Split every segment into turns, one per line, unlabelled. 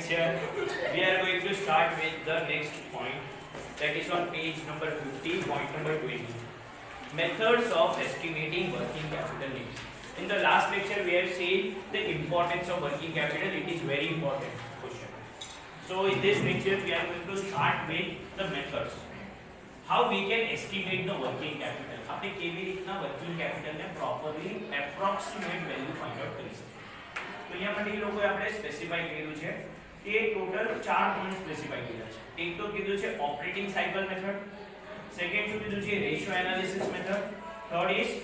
lecture, we are going to start with the next point, that is on page number 50, point number 20. Methods of estimating working capital needs. In the last lecture, we have seen the importance of working capital. It is very important question. So in this lecture, we are going to start with the methods. How we can estimate the working capital. આપણે કેવી રીતના working કેપિટલને properly approximate value find out કરી શકીએ. તો અહીંયા માટે એ લોકોએ આપણે સ્પેસિફાઈ કર્યું છે કે ટોટલ 4 પોઈન્ટ સ્પેસિફાઈ કર્યા છે. એક તો કીધું છે ઓપરેટિંગ સાયકલ મેથડ, સેકન્ડ શું કીધું છે ratio analysis method, third is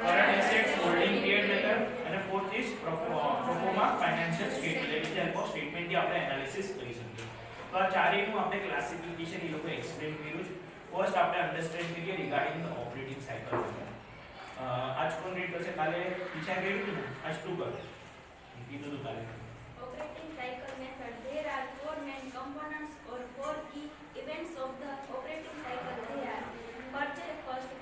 current assets holding period method અને fourth is proforma financial statement. એટલે હેલ્પ ઓફ સ્ટેટમેન્ટથી આપણે એનાલિસિસ કરી શકીએ. તો આ ચારેયનું આપણે ક્લાસિફિકેશન એ લોકોએ એક્સપ્લેન કર્યું છે. ફર્સ્ટ આપણે અન્ડરસ્ટેન્ડ કરીએ રિગાર્ડિંગ ધ ઓપરેટિંગ સાયકલ. આજ કોણ રીડ કરશે? કાલે વિચાર કર્યું હતું ને, આજ તું કર કીધું હતું કાલે.
Operating cycle method. There are four main components or four key events of the operating cycle. They are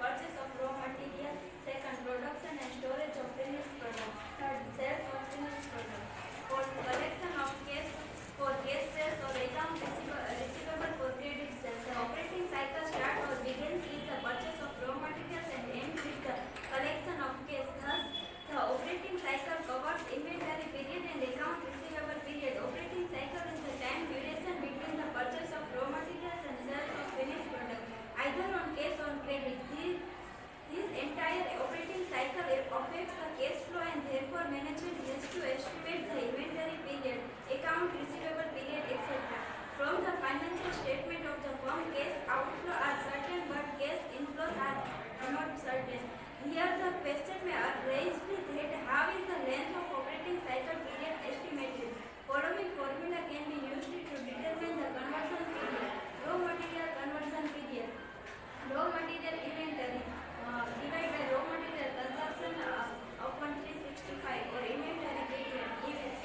purchase of raw material, second production and storage of finished product, third sales of finished product, fourth collection of cash for cash sales or account receivable for credit sales. The operating cycle starts or begins with the purchase of raw materials and ends with the collection of cash. Thus, the operating cycle covers inventory period and account receivable period. Operating cycle is the time duration between the purchase of raw materials and sales of finished product, either on cash or credit. This entire operating cycle affects the cash flow and therefore management has to estimate the inventory period, account receivable period, etc. From the financial statement of the firm, cash outflow are certain but cash inflows are not certain. Here the question may arise that how is the length of operating cycle period estimated? Following formula can be used to determine the conversion period. Raw material conversion period. Raw material inventory divided by raw material consumption upon 365 or inventory period.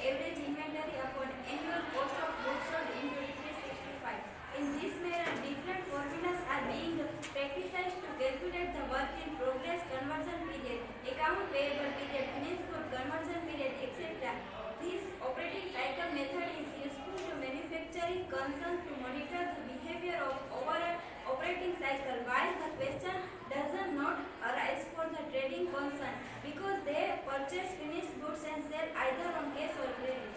Average inventory upon annual cost of goods sold into 365. In this manner, different formulas are being practiced to calculate the work in progress conversion period, account payable period, finished good conversion period, etc. This operating cycle method is useful to manufacturing concerns to monitor the behavior of overall operating cycle, while the question does not arise for the trading concern because they purchase finished goods and sell either on cash or credit.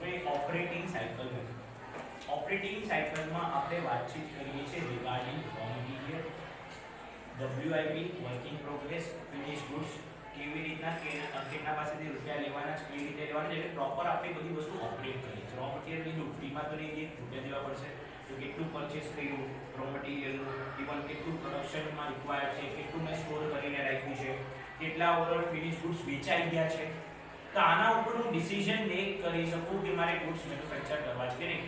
હવે operating cycle method. Operating સાયકલમાં આપણે વાતચીત કરીએ છીએ regarding row material, WIP working progress, finish goods, કેવી રીતના કેટલા પાસેથી રૂપિયા લેવાના છે, કેવી રીતે લેવાના છે, એટલે પ્રોપર આપણે બધી વસ્તુ ઓપરેટ કરીએ છીએ. રો મટીરીયલ લીધું, ફ્રીમાં તો નહીં દે, રૂપિયા દેવા પડશે. તો કેટલું પરચેસ કર્યું રો મટીરીયલનું, ઇવન કેટલું પ્રોડક્શનમાં રિક્વાયર્ડ છે, કેટલું મેં સ્ટોર કરીને રાખ્યું છે, કેટલા ઓવરઓલ ફિનિશ ગુડ્સ વેચાઈ ગયા છે. તો આના ઉપર હું ડિસિઝન મેક કરી શકું કે મારે ગુડ્સ મેન્યુફેક્ચર કરવા છે કે નહીં.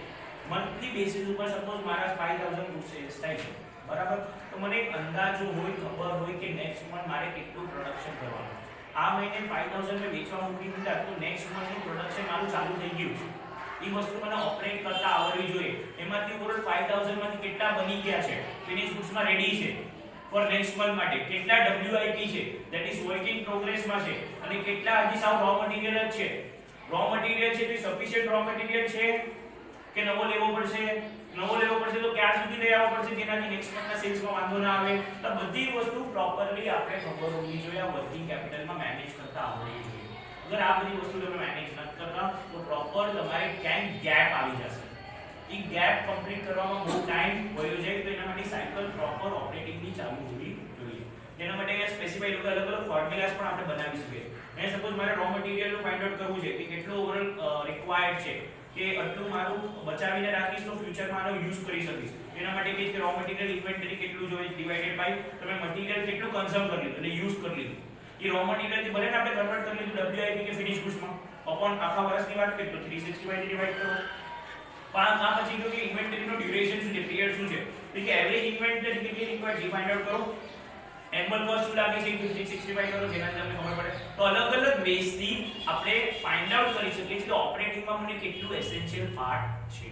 મંથલી બેસિસ ઉપર સપોઝ મારા 5000 ગુડ્સ સેલ્સ થાય છે, બરાબર, તો મને એક અંદાજો હોય, ખબર હોય કે નેક્સ્ટ મંથ મારે કેટલું પ્રોડક્શન કરવાનું. આ મહિને 5000 મેં વેચવા મૂકી દીધા, તો નેક્સ્ટ મંથનું પ્રોડક્શન મારું ચાલુ થઈ ગયું છે. એ વસ્તુ મને ઓપરેટ કરતા આવડવી જોઈએ. એમાંથી ઓવરઓલ 5000 માંથી કેટલા બની ગયા છે, ફિનિશ ગુડ્સમાં રેડી છે ફોર નેક્સ્ટ મંથ માટે, કેટલા WIP છે ધેટ ઇઝ વર્કિંગ પ્રોગ્રેસમાં છે, અને કેટલા હજી સાવ રો મટીરીયલ જ છે. રો મટીરીયલ છે તો સફિશિયન્ટ રો મટીરીયલ છે કે નવો લેવો પડશે, નવો લેવો પડશે તો ક્યાં સુધી લઈ આવવો પડશે જેનાથી નેક્સ્ટ મંથના સેલ્સમાં વાંધો ના આવે. તો બધી વસ્તુ પ્રોપરલી આપણે ખબર હોવી જોઈએ, આ વર્કિંગ કેપિટલમાં મેનેજ કરતા આવડવી જોઈએ. અગર આ બધી વસ્તુ તમે મેનેજ ન કરતા તો પ્રોપર તમારે ક્યાંય ગેપ આવી જશે. એ ગેપ કમ્પ્લીટ કરવામાં બહુ ટાઈમ વયો જાય. તો એના માટે સાયકલ પ્રોપર ઓપરેટિંગની ચાલુ હોવી જોઈએ. તેના માટે સ્પેસિફાઈડ અલગ અલગ ફોર્મ્યુલાસ પણ આપણે બનાવી શકીએ. મેં સપોઝ મારે રો મટીરીયલનું ફાઇન્ડ આઉટ કરવું છે કે કેટલું ઓવરઓલ રિક્વાયર્ડ છે, કે આટલું મારું બચાવીને રાખીશ તો ફ્યુચરમાં આનો યુઝ કરી શકીશ. એના માટે કે રો મટીરીયલ ઇન્વેન્ટરી કેટલું જોઈએ ડિવાઇડેડ બાય તમે મટીરીયલ કેટલું કન્ઝ્યુમ કરી લીધું એટલે યુઝ કરી લીધું. એ રો મટીરીયલથી ભલે ને આપણે કન્વર્ટ કરી લીધું WIP કે ફિનિશ ગુડ્સમાં, અપોન આખા વર્ષની વાત કરીએ તો 365 થી ડિવાઇડ કરો. આ પછી જો કે ઇન્વેન્ટરીનો ડ્યુરેશન શું છે, પીરિયડ શું છે, તો કે એવરેજ ઇન્વેન્ટરી કેટલી રિક્વાયર્ડ છે ફાઇન્ડ આઉટ કરો. એન્યુઅલ કોસ્ટ શું લાગે છે 365 કરો, જેનાથી તમને ખબર પડે. તો અલગ અલગ બેઝથી આપણે ફાઇન્ડ આઉટ કરી શકીએ છીએ કે ઓપરેટિંગમાં મને કેટલું એસેન્શિયલ પાર્ટ છે.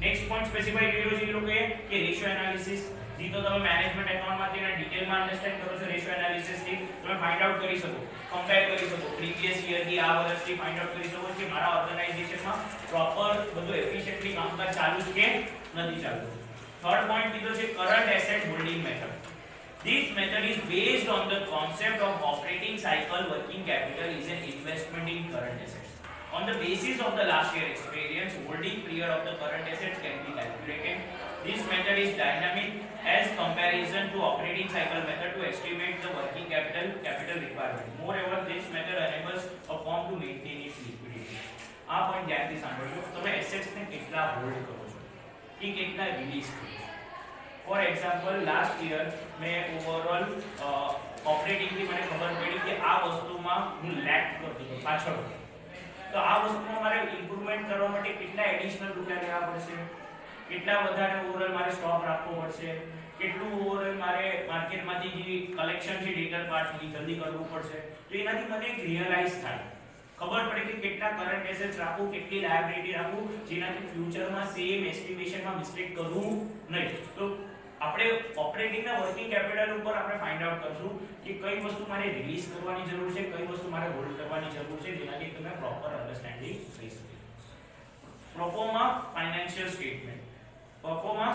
નેક્સ્ટ પોઈન્ટ સ્પેસિફાઈ કર્યો છે એ લોકોએ કે રેશિયો એનાલિસિસ. જી તો તમે મેનેજમેન્ટ એકાઉન્ટ માંથી ના ડિટેલમાં અન્ડરસ્ટેન્ડ કરો છો રેશિયો એનાલિસિસ થી તમે ફાઇન્ડ આઉટ કરી શકો, કમ્પેર કરી શકો પ્રીવિયસ યર થી આ વર્ષથી ફાઇન્ડ આઉટ કરી શકો કે મારા ઓર્ગેનાઇઝેશનમાં પ્રોપર બધું એફિશિયન્ટલી કામકાજ ચાલુ છે કે નથી ચાલુ. થર્ડ પોઈન્ટ કીધો છે current asset holding method. This method is based on the concept of operating cycle working capital is an investment in current assets. On the basis of the last year experience, holding period of the current assets can be calculated. This method is dynamic as comparison to operating cycle method to estimate the working capital requirement. Moreover, this method enables a firm to maintain its liquidity. આ point ધ્યાનથી સાંભળજો. તમે assets ને કેટલા hold કરો છો કે કેટલા રિલીઝ કરો છો. ફોર એક્ઝામ્પલ લાસ્ટ યર મેં ઓવરઓલ ઓપરેટિંગ થી મને ખબર પડી કે આ વસ્તુમાં હું લેક કરતો હતો પાછળ, તો આ વસ્તુમાં મારે ઇમ્પ્રુવમેન્ટ કરવા માટે કેટલા એડિશનલ રૂપિયા લેવા પડશે, કેટલા વધારે ઓવરઓલ મારે સ્ટોક રાખવો પડશે, કેટલું ઓવરઓલ મારે માર્કેટમાંથી જે કલેક્શન છે ડેટર પાર્ટ જલ્દી કરવું પડશે. તો એનાથી મને એક રિયલાઇઝ થાય, ખબર પડે કે કેટલા કરન્ટ એસેટ્સ રાખવું, કેટલી લાયબિલિટી રાખવું, જેનાથી ફ્યુચરમાં સેમ એસ્ટિમેશનમાં મિસ્ટેક કરવું નહીં. તો આપણે ઓપરેટિંગના વર્કિંગ કેપિટલ ઉપર આપણે ફાઇન્ડ આઉટ કરશું કે કઈ વસ્તુ મારે રિલીઝ કરવાની જરૂર છે, કઈ વસ્તુ મારે હોલ્ડ કરવાની જરૂર છે, જેનાથી તમને પ્રોપર અન્ડરસ્ટેન્ડિંગ થઈ શકે. પ્રોફોર્મા financial statement. Performa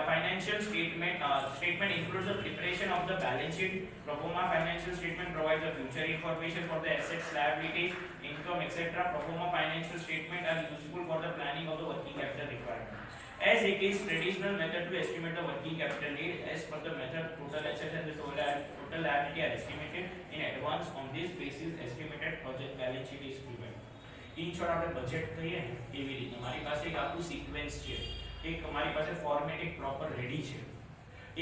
financial statement includes the preparation of the balance sheet. Performa financial statement provides the future information for the assets, liabilities, income, etc. Performa financial statement are useful for the planning of the working capital requirement. As it is traditional method to estimate the working capital need, as per the method, total assets and the total liability are estimated in advance. On this basis, estimated project balance sheet is prepared. In short, આપણે budget કહીએ ને એવી રીતે મારી પાસે એક આખું sequence છે, એક મારી પાસે ફોર્મેટ એક પ્રોપર રેડી છે,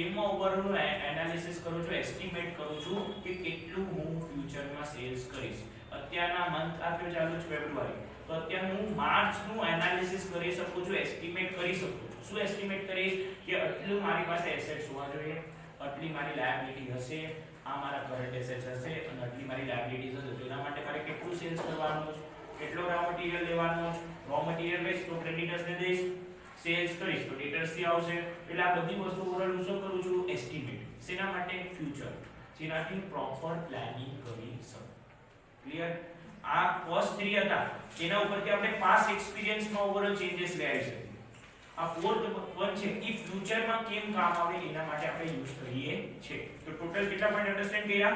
એમાં ઓવરઓલ એનાલિસિસ કરું છું, એસ્ટિમેટ કરું છું કે કેટલું હું ફ્યુચરમાં સેલ્સ કરીશ. અત્યારના મંથ આપ્યો ચાલુ છે ફેબ્રુઆરી, તો અત્યારે હું માર્ચનું એનાલિસિસ કરી શકું છું, એસ્ટિમેટ કરી શકું છું. શું એસ્ટિમેટ કરીશ કે આટલું મારી પાસે એસેટ્સ હોવા જોઈએ, આટલી મારી લાયબિલિટી હશે, આ મારા કરન્ટ એસેટ્સ હશે અને આટલી મારી લાયબિલિટીઝ હશે. તો એના માટે મારે કેટલું સેલ્સ કરવાનું છે, કેટલો રો મટીરીયલ લેવાનો છે, રો મટીરીયલ લઈશ તો ક્રેડિટર્સને દઈશ, સેલ્સ કરીશ તો ડેટર્સ થી આવશે. એટલે આ બધી વસ્તુ ઓવરઓલ હું શું કરું છું, એસ્ટિમેટ. શેના માટે? ફ્યુચર, જેનાથી પ્રોપર પ્લાનિંગ કરી શકું. ક્લિયર? આ ફર્સ્ટ 3 હતા એના ઉપરથી આપણે પાસ્ટ એક્સપિરિયન્સમાં ઓવરઓલ ચેન્જીસ લઈ આવી શકીએ. આ ફોર્થ વન છે એ ફ્યુચરમાં કેમ કામ આવે એના માટે આપણે યુઝ કરીએ છે. તો ટોટલ કેટલા પોઈન્ટ અન્ડરસ્ટેન્ડ કર્યા?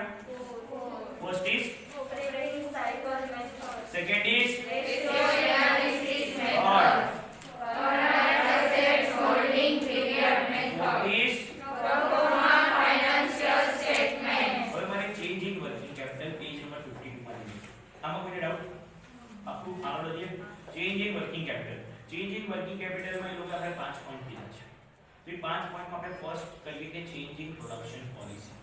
First is
operating cycle method.
Second is
Ratio analysis method.
third
Current assets holding period method.
fourth is
Performa financial statement.
હવે મારે change in working capital page number 52 માં લીધું. આમાં કોઈ ડાઉટ? આખું આગળ વધીએ. Change in working capital. Change in working કેપિટલમાં એ લોકો આપણે 5 પોઈન્ટ દીધા છે. તો એ 5 પોઈન્ટમાં આપણે ફર્સ્ટ કહીએ કે ચેન્જ ઇન પ્રોડક્શન પોલિસી.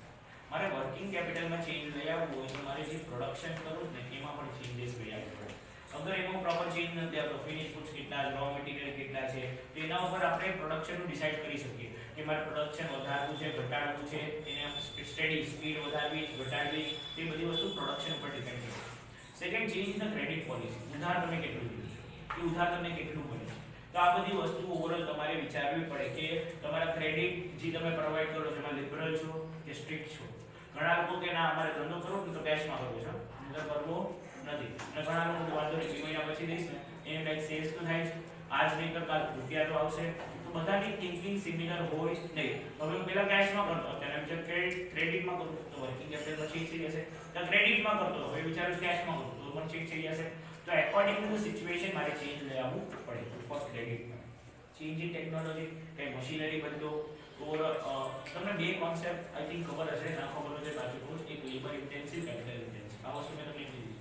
મારે વર્કિંગ કેપિટલમાં ચેન્જ લઈ આવવું હોય તો મારે જે પ્રોડક્શન કરું ને એમાં પણ ચેન્જીસ લઈ આવવું પડે. અગર એમાં પ્રોપર ચેન્જ નથી આવતો, ફિનિશ ગુડ્સ કેટલા, રો મટીરીયલ કેટલા છે, તો એના ઉપર આપણે પ્રોડક્શનનું ડિસાઈડ કરી શકીએ કે મારે પ્રોડક્શન વધારવું છે, ઘટાડવું છે, એને સ્ટડી સ્પીડ વધારવી, ઘટાડવી, એ બધી વસ્તુ પ્રોડક્શન ઉપર ડિપેન્ડ કરે. Second, change in the credit policy. ઉધાર તમે કેટલું લીધું છે, એ ઉધાર તમને કેટલું મળે છે. તો આ બધી વસ્તુ ઓવરઓલ તમારે વિચારવી પડે કે તમારા ક્રેડિટ જે તમે પ્રોવાઈડ કરો છો એમાં લિબરલ છો કે સ્ટ્રિક્ટ છો. ઘણા લોકો કે ના અમારે ધંધો કરવો તો કેશમાં કરવો છે, નહીંતર કરવો નથી. અને ઘણા લોકો વાંધો નહીં 2 મહિના પછી દઈશ ને એમ લાઈક સેલ્સ તો થાય છે, આજ નહીં તો કાલ રૂપિયા તો આવશે. તો બધાની થિંકિંગ સિમિલર હોય નહીં. હવે હું પહેલા કેશમાં કરતો, અત્યારે વિચાર ક્રેડિટમાં કરું તો વર્કિંગ કેપિટલ પછી થઈ જશે. તો ક્રેડિટમાં કરતો હવે વિચારું કેશમાં કરું તો પણ ચેક થઈ જશે. તો એકોર્ડિંગ ટુ ધ સિચ્યુએશન મારે ચેન્જ લઈ આવવું પડે. ફર્સ્ટ ક્રેડિટમાં ચેન્જ ઇન ટેકનોલોજી, કઈ મશીનરી બદલો. ઓર તમને બે કોન્સેપ્ટ આઈ થિંક ખબર હશે, ના ખબર હોય તો બાજુ કહું. એક લેબર ઇન્ટેન્સિવ, કેપિટલ ઇન્ટેન્સિવ. આ વસ્તુ મેં તમને કીધી.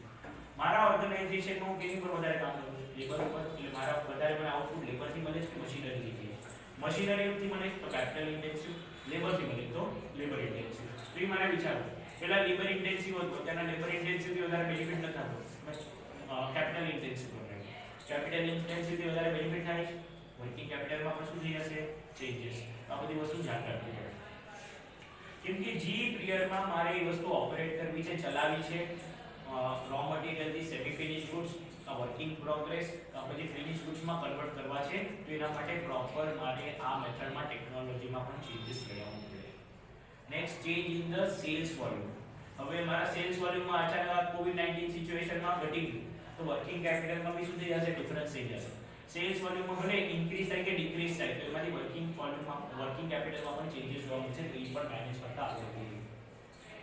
મારા ઓર્ગેનાઇઝેશનમાં હું કેની પર વધારે કામ કરું છું? લેબર ઉપર. એટલે મારા વધારે મને આઉટપુટ લેબરથી મળે છે કે મશીનરીથી મળે છે? મશીનરીથી મળે તો કેપિટલ ઇન્ટેન્સિવ, લેબરથી મળે તો લેબર ઇન્ટેન્સિવ. તો એ મારે વિચારવું પહેલા લેબર ઇન્ટેન્સિવ હતો, ત્યાંના લેબર ઇન્ટેન્સિવથી વધારે બેનિફિટ નથી થતો, કેપિટલ ઇન્ટેન્સિવ પર. કેપિટલ ઇન્ટેન્સિવથી વધારે બેનિફિટ થાય છે, વર્કિંગ કેપિટલમાં પણ શું થઈ જશે? ચેન્જીસ. આ બધી વસ્તુ ધ્યાન રાખવી પડે. કેમ કે જે પીરિયડમાં મારે એ વસ્તુ ઓપરેટ કરવી છે, ચલાવવી છે, રો મટીરીયલ થી semi finish goods working progress પછી ફિનિશ ગુડ્સ માં કન્વર્ટ કરવા છે તો એના માટે પ્રોપર મારે આ મેથડમાં ટેકનોલોજીમાં પણ ચેન્જીસ લેવાનું પડે. Next change in the sales volume. હવે મારા સેલ્સ વોલ્યુમમાં અચાનક કોવિડ-19 સિચ્યુએશનમાં ઘટી ગયું તો વર્કિંગ કેપિટલમાં બી શું થઈ જશે? ડિફરન્સ થઈ જશે. સેલ્સ વોલ્યુમમાં ભલે ઇન્ક્રીઝ થાય કે ડિક્રીઝ થાય તો એમાંથી વર્કિંગ વોલ્યુમમાં વર્કિંગ કેપિટલમાં પણ ચેન્જીસ જોવા મળશે તો એ પણ મેનેજ કરતા આવડવું જોઈએ.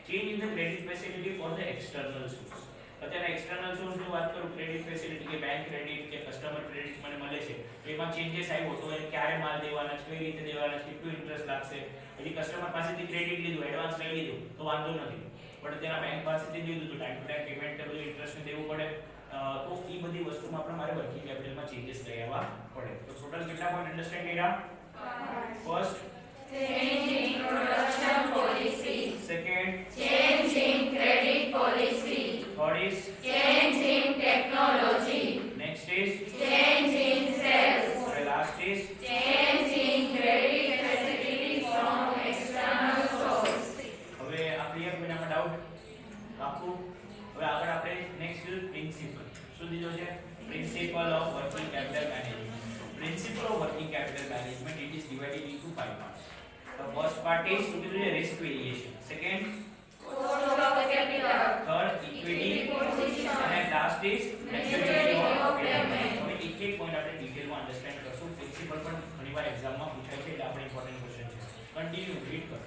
Change in the credit facility for the external source. અત્યારે એક્સટર્નલ સોર્સની વાત કરું, ક્રેડિટ ફેસિલિટી કે બેંક ક્રેડિટ કે કસ્ટમર ક્રેડિટ મને મળે છે તો એમાં ચેન્જીસ આવ્યો તો એ ક્યારે માલ દેવાના છે, કઈ રીતે દેવાના છે, કેટલું ઇન્ટરેસ્ટ લાગશે. પછી કસ્ટમર પાસેથી ક્રેડિટ લીધું, એડવાન્સ લઈ લીધું તો વાંધો નથી, પણ તેના બેંક પાસેથી લીધું તો ટાઈમ ટુ ટાઈમ પેમેન્ટ કે બધું ઇન્ટરેસ્ટ દેવું પડે. તો એ બધી વસ્તુમાં પણ મારે વર્કિંગ કેપિટલમાં ચેન્જીસ લઈ આવવા પડે. તો ટોટલ કેટલા પોઈન્ટ અન્ડરસ્ટેન્ડ કર્યા? First,
change in production policy.
second,
Change in credit policy.
third is,
Change in technology.
next is,
Change in sales.
and last is.
Change in credit facility from external source.
હવે આ clear કોઈનામાં doubt? આપું. હવે આગળ આપણે next principal શું દીધો છે? Principal of working capital management. Principal of working capital management it is divided into 5 parts. The first part is to do the risk variation. Second,
Cost of capital.
third, equity
position.
and last is
Maturity of payment.
હવે એક એક point આપણે ડિટેલમાં understand કરશું. Principal પણ ઘણીવાર એક્ઝામમાં પૂછાય છે એટલે આપણે ઇમ્પોર્ટન્ટ ક્વેશ્ચન છે. કન્ટિન્યુ રીડ કરો.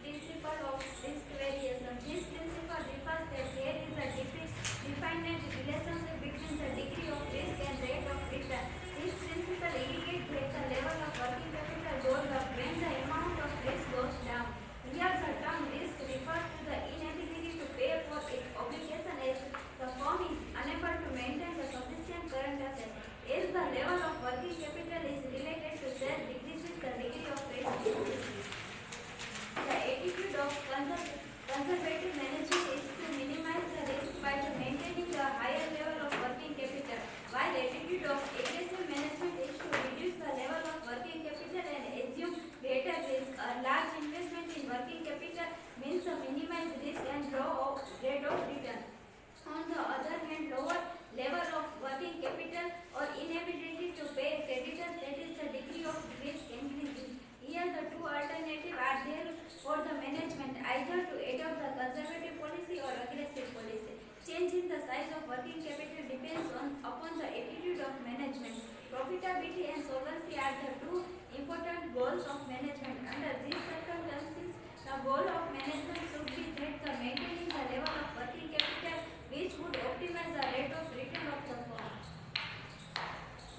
Principle of risk variation. This principle refers that there is a definite relationship between the degree of risk and rate of return. This principle indicates that the level of working capital goes up when the amount of risk goes down. Here the term risk refers to the inability to pay for its obligation as the firm is unable to maintain the sufficient current assets. As the level of working capital is related to sales decreases, the degree of risk increases. The attitude of conservative management is to minimize the risk by maintaining a higher level of working capital, while attitude of aggressive management is to reduce the level of working capital and assume greater risk. A large investment in working capital means a minimized risk and low rate of return. On the other hand, lower level of working capital or inability to pay creditors, that is the degree of risk increases. Here the two alternatives are there for the management, either to adopt the conservative policy or aggressive policy. Change in the size of working capital depends upon the attitude of management. Profitability and solvency are the two important goals of management. Under these circumstances, the goal of management should be that the maintaining the level of working capital which would optimize the rate of return of the firm.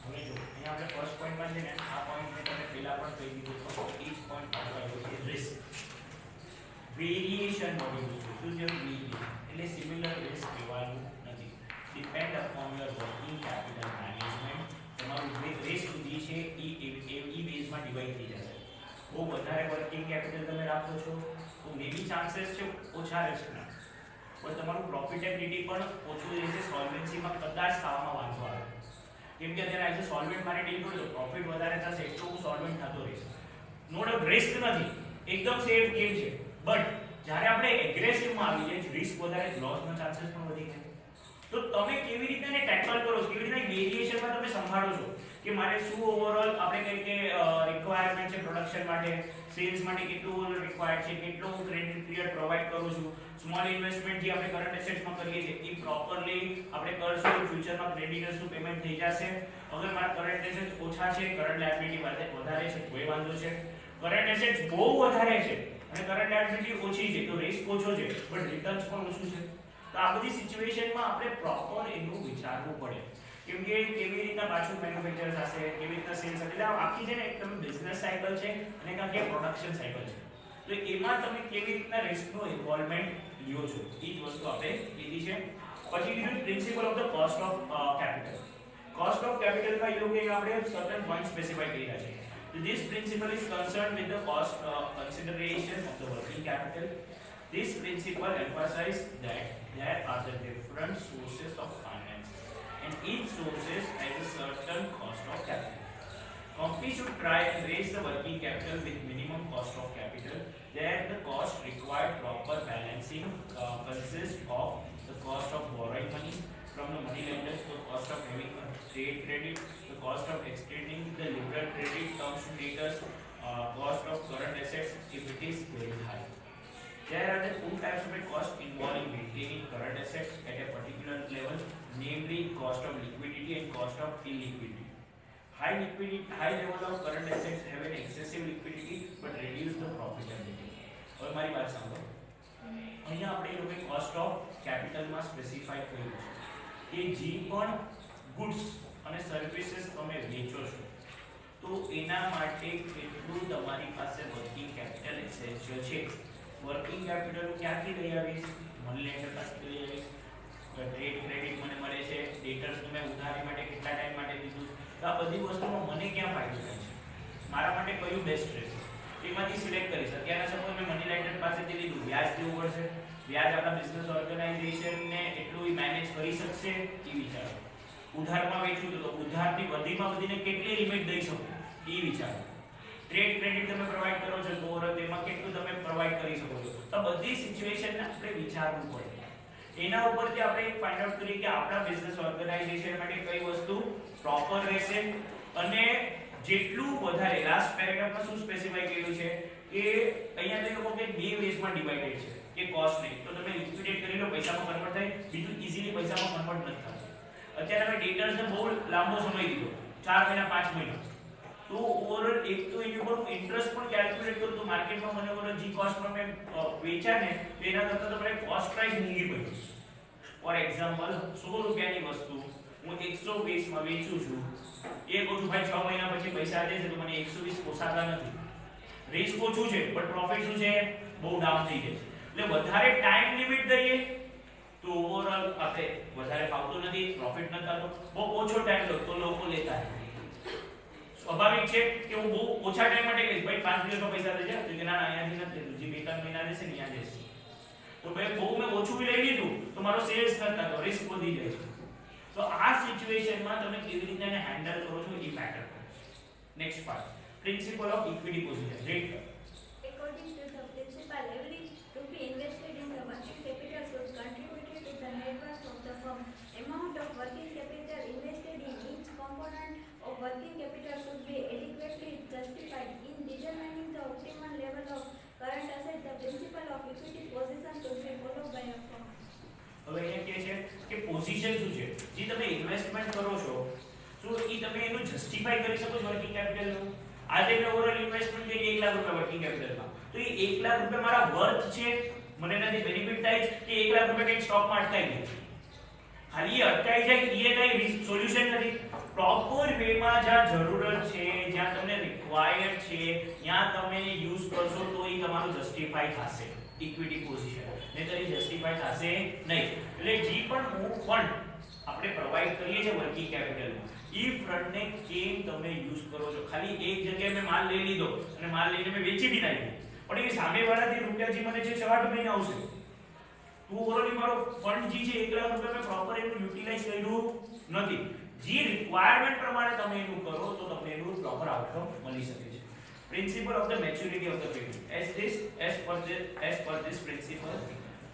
હવે જો અહીંયા આપણે first પોઈન્ટમાં છે ને આ point મેં તમને પહેલા પણ કહી દીધું તો ઈચ પોઈન્ટ પાછળ આવ્યો છે રિસ્ક વેરિએશન મળી ગયું શું છે વેરિએશન એટલે સિમિલર રિસ્ક લેવાનું નથી depend upon your working capital management તમારું રિસ્ક જે છે એ બેઝમાં ડિવાઈડ થઈ જશે બહુ વધારે વર્કિંગ કેપિટલ તમે રાખો છો તો મે બી ચાન્સીસ છે ઓછા રિસ્કના પણ તમારું પ્રોફિટેબિલિટી પણ ઓછું રહેશે સોલ્વન્સીમાં કદાચ થવામાં વાંધો આવે કેમ કે અત્યારે આજે સોલ્વન્ટ મારે ડીલ કરું તો પ્રોફિટ વધારે થશે એટલું હું સોલ્વન્ટ થતો રહીશ નો ડાઉટ રિસ્ક નથી એકદમ સેફ ગેમ છે બટ જ્યારે આપણે એગ્રેસિવમાં આવી જાય રિસ્ક વધારે લોસનો ચાન્સીસ પણ વધી જાય તો તમે કેવી રીતે એને ટેકલ કરો છો કેવી રીતે વેરિએશનમાં તમે સંભાળો છો કે મારે શું ઓવરઓલ આપણે કહીએ કે રિક્વાયરમેન્ટ છે પ્રોડક્શન માટે સેલ્સ માટે કેટલું રિક્વાયર્ડ છે કેટલો ક્રેડિટ પીરિયડ પ્રોવાઈડ કરું છું સ્મોલ ઇન્વેસ્ટમેન્ટ જે આપણે કરંટ એસેટ્સમાં કરીએ છીએ એ પ્રોપરલી આપણે કરશું ફ્યુચરમાં ક્રેડિટર્સનું પેમેન્ટ થઈ જશે અગર મારા કરંટ એસેટ્સ ઓછા છે કરંટ લાયબિલિટી વધારે છે કોઈ વાંધો છે કરંટ એસેટ્સ બહુ વધારે છે અને કરંટ લાયબિલિટી ઓછી છે તો રિસ્ક ઓછો છે બટ રિટર્ન્સ પણ ઓછું છે તો આ બધી સિચ્યુએશનમાં આપણે પ્રોપર એનું વિચારવું પડે કેમ કે કેવી રીતના પાછું મેન્યુફેક્ચર થશે કેવી રીતના સેલ્સ થશે એટલે આખી છે ને એકદમ બિઝનેસ સાયકલ છે અને કાંઈ પ્રોડક્શન સાયકલ છે તો એમાં તમે કેવી રીતના રિસ્કનો ઇન્વોલ્વમેન્ટ લ્યો છો એ જ વસ્તુ આપણે લીધી છે પછી કીધું principle of the cost of capital cost of કેપિટલમાં એ લોકોએ આપણે સર્ટન પોઈન્ટ સ્પેસિફાઈ કર્યા છે This principle is concerned with the cost consideration of the working capital. This principle emphasizes that there are the different sources of finance, and each sources has a certain cost of capital. Company should try and raise the working capital with minimum cost of capital. There, the cost required proper balancing consists of the cost of borrowing borrowing money from the money lenders, the cost of having a trade credit, the cost of extending the liberal credit terms to debtors, cost of current assets if it is very high. There are the two types of a cost involving maintaining current assets at a particular level, namely cost of liquidity and cost of illiquidity. High level of current assets have an excessive liquidity but reduce the profitability. હવે મારી વાત સાંભળો. અહીંયા આપણે એ લોકો cost of કેપિટલમાં specify કર્યું છે કે જે પણ ગુડ્સ અને સર્વિસીસ તમે વેચો છો તો એના માટે કેટલું તમારી પાસે વર્કિંગ કેપિટલ એસેન્શિયલ છે. વર્કિંગ કેપિટલ ક્યાંથી લઈ આવીશ? મની લેન્ડર પાસેથી લઈ આવીશ. ટ્રેડ ક્રેડિટ મને મળે છે, ડેટર્સને મેં ઉધારી માટે કેટલા ટાઈમ માટે દીધું, તો આ બધી વસ્તુમાં મને ક્યાં ફાયદો થાય છે, મારા માટે કયું બેસ્ટ રહેશે એમાંથી સિલેક્ટ કરીશ. અત્યારે સપોઝ મેં મની લેન્ડર પાસેથી લીધું, વ્યાજ દેવું પડશે, વ્યાજ આપણા બિઝનેસ ઓર્ગેનાઇઝેશનને એટલું મેનેજ કરી શકશે એ વિચારો. ઉધારમાં વેચું તો ઉધારની વધીમાં વધીને કેટલી લિમિટ દઈ શકું એ વિચારો. ટ્રેડ ક્રેડિટ તમે પ્રોવાઈડ કરો છો તો તેમાં કેટલું તમે પ્રોવાઈડ કરી શકો છો. તો બધી સિચ્યુએશનને આપણે વિચારવું પડે. એના ઉપરથી આપણે ફાઇન્ડ આઉટ કરીએ કે આપણા બિઝનેસ ઓર્ગેનાઇઝેશન માટે કઈ વસ્તુ પ્રોપર રહેશે. અને જેટલું વધારે લાસ્ટ પેરેગ્રાફમાં શું સ્પેસિફાઈ કર્યું છે કે અહીંયા તો લોકો કે બે વેઝમાં ડિવાઇડેડ છે કે કોસ્ટ નહીં તો તમે લિક્વિડેટ કરી લો, પૈસામાં કન્વર્ટ થાય, બીજું ઇઝીલી પૈસામાં કન્વર્ટ નથી થતું. અત્યારે અમે ડેટર્સને બહુ લાંબો સમય દીધો, 4 મહિના 5 મહિના, તો ઓવરઓલ એક તો એની ઉપર હું ઇન્ટરેસ્ટ પણ કેલ્ક્યુલેટ કરું તો માર્કેટમાં મને ઓવરઓલ જી કોસ્ટ પર મેં વેચ્યા ને તો એના કરતાં તો મને કોસ્ટ પ્રાઇસ મોંઘી પડી. ફોર એક્ઝામ્પલ 100 રૂપિયાની વસ્તુ હું 120 માં વેચું છું, એ કહું છું ભાઈ 6 મહિના પછી પૈસા આવે છે તો મને 120 પોસાતા નથી. રિસ્ક ઓછું છે પણ પ્રોફિટ શું છે બહુ ડાઉન થઈ જાય છે. એટલે વધારે ટાઈમ લિમિટ દઈએ તો ઓવરઓલ આપણે વધારે ફાવતું નથી, પ્રોફિટ નથી થતો. બહુ ઓછો ટાઈમ લો તો લોકો લેતા નથી. સ્વાભાવિક છે કે હું બહુ ઓછા ટાઈમ માટે કહીશ ભાઈ 5 દિવસમાં પૈસા દેજે, તો કે ના અહીંયાથી નથી લેતું, જે 2-3 મહિના દેશે ને અહીંયા દેશે. તો ભાઈ બહુ મેં ઓછું લઈ લીધું તો મારો સેલ્સ નથી થતો, રિસ્ક વધી જાય છે. તો આ સિચ્યુએશનમાં તમે કેવી રીતે એને હેન્ડલ કરો છો એ મેટર કરે છે. Next part, principal of equity position. Rate
According to the principal, every rupee invested in the working capital should contribute to the net worth of the firm. Amount of working capital invested in each component of working capital should be adequately justified. In determining the optimal level of current asset, the principle of equity position should be followed by a firm.
હવે અહીંયા કહે છે કે position શું છે, જે તમે investment કરો છો શું એ તમે એનું જસ્ટિફાઈ કરી શકો છો વર્કિંગ કેપિટલનું. આજે મેં ઓવરઓલ ઇન્વેસ્ટમેન્ટ કરી 1 લાખ રૂપિયા વર્કિંગ કેપિટલમાં, તો એ 1 લાખ રૂપિયા મારા વર્થ છે, મને એનાથી બેનિફિટ થાય છે કે 1 લાખ રૂપિયા કંઈક સ્ટોકમાં અટકાઈ જાય, ખાલી એ અટકાઈ જાય એ કઈ સોલ્યુશન નથી. પ્રોપર વેમાં જ્યાં જરૂરત છે, જ્યાં તમને રિક્વાયર્ડ છે ત્યાં તમે યુઝ કરશો તો એ તમારું જસ્ટિફાઈ થશે ઇક્વિટી પોઝિશન, નહીંતર એ જસ્ટિફાઈ થશે નહીં. એટલે જે પણ ફંડ આપણે પ્રોવાઈડ કરીએ છીએ વર્કિંગ કેપિટલમાં એ ફંડને કેમ તમે યુઝ કરો છો. ખાલી એક જગ્યાએ મેં માલ લઈ લીધો અને માલ લઈને મેં વેચી બી નાખ્યો પણ એ સામેવાળાથી રૂપિયા જે મને છે 6-8 મહિના આવશે, તો ઓવરઓલ મારો ફંડ જે છે 1 લાખ રૂપિયા મેં પ્રોપર એનું યુટિલાઇઝ કર્યું નથી. જે રિક્વાયરમેન્ટ પ્રમાણે તમે એનું કરો તો તમને એનું પ્રોપર આઉટકમ મળી શકે છે. Principle of the maturity of the payment. As per this principle,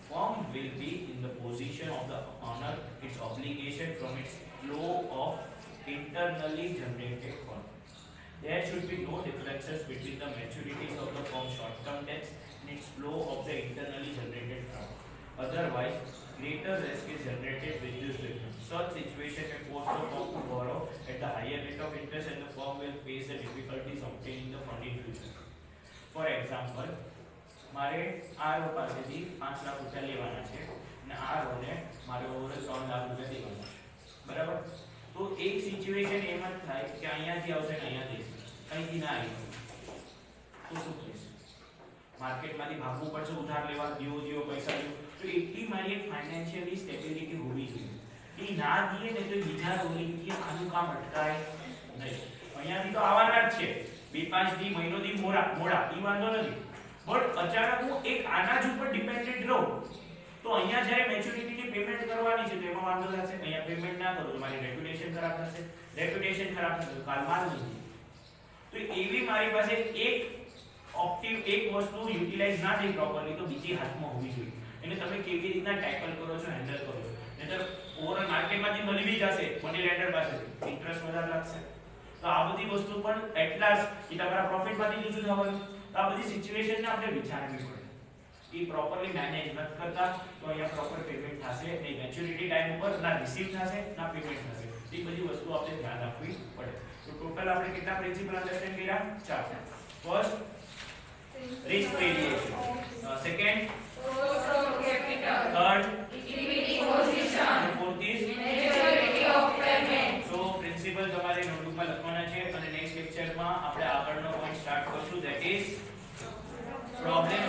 firm will be in the position of the honor its obligation from its flow of internally generated fund. There should be no differences between the maturities of the firm's short-term debts and its flow of the internally generated fund. Otherwise, greater risk is generated with this difference. Such situation may force the firm to borrow at the higher rate of interest and the firm will face the difficulties obtaining the fund in future. For example, મારે આ row પાસેથી 5 લાખ રૂપિયા લેવાના છે અને આ રોને મારે overall 3 lakh રૂપિયા દેવાના છે, બરાબર. તો એક સિચ્યુએશન એમ જ થાય કે અહીંયાથી આવશે ને અહીંયા દેશે, અહીંથી ના આવી તો શું થશે? માર્કેટમાંથી ભાગવું પડશે, ઉધાર લેવા દીવો પૈસા દીવો. તો એટલી મારી એક ફાઇનાન્શિયલી સ્ટેબિલિટી હોવી જોઈએ. એ ના દીએ ને તો બીજા રોલિંગથી આનું કામ અટકાય નહીં. અહીંયાથી તો આવવાના જ છે, 2-5 દી મહિનોથી મોડા એ વાંધો નથી, બટ અચાનક હું એક આના જ ઉપર ડિપેન્ડન્ટ રહું તો અહીંયા જ્યારે મેચ્યોરિટીની પેમેન્ટ કરવાની છે તો એમાં વાંધો થશે. અહીંયા પેમેન્ટ ના કરો તો મારી રેપ્યુટેશન ખરાબ થશે, રેપ્યુટેશન ખરાબ થશે તો કાલ માલ નહીં. તો એવી મારી પાસે એક વસ્તુ યુટિલાઇઝ ના થઈ પ્રોપરલી તો બીજી હાથમાં હોવી જોઈએ. એને તમે કેવી રીતના ટેકલ કરો છો, હેન્ડલ કરો છો. નહીતર ઓવરઓલ માર્કેટમાંથી મળી બી જશે મની લેન્ડર પાસેથી, ઇન્ટરેસ્ટ વધારે લાગશે. તો આ બધી વસ્તુ પણ એટલાસ કે તમારા પ્રોફિટમાંથી જ થવાનું. તો આ બધી સિચ્યુએશનને આપણે વિચારવી પડે. એ પ્રોપરલી મેનેજ નથી કરતા તો અહીંયા પ્રોપર પેમેન્ટ થશે નહીં, મેચ્યોરિટી ટાઈમ ઉપર ના રિસીવ થશે ના પેમેન્ટ થશે. એ બધી વસ્તુ આપણે ધ્યાન રાખવી પડે. તો ટોટલ આપણે કેટલા પ્રિન્સિપલ અન્ડરસ્ટેન્ડ કર્યા? 4. First risk variation, second
Cost of capital.
third
Equity position.
and fourth is
Maturity of payment.
so principal તમારે નોટબુકમાં લખવાના છે અને નેક્સ્ટ લેક્ચરમાં આપણે આગળનો પોઈન્ટ સ્ટાર્ટ કરશું, that is problem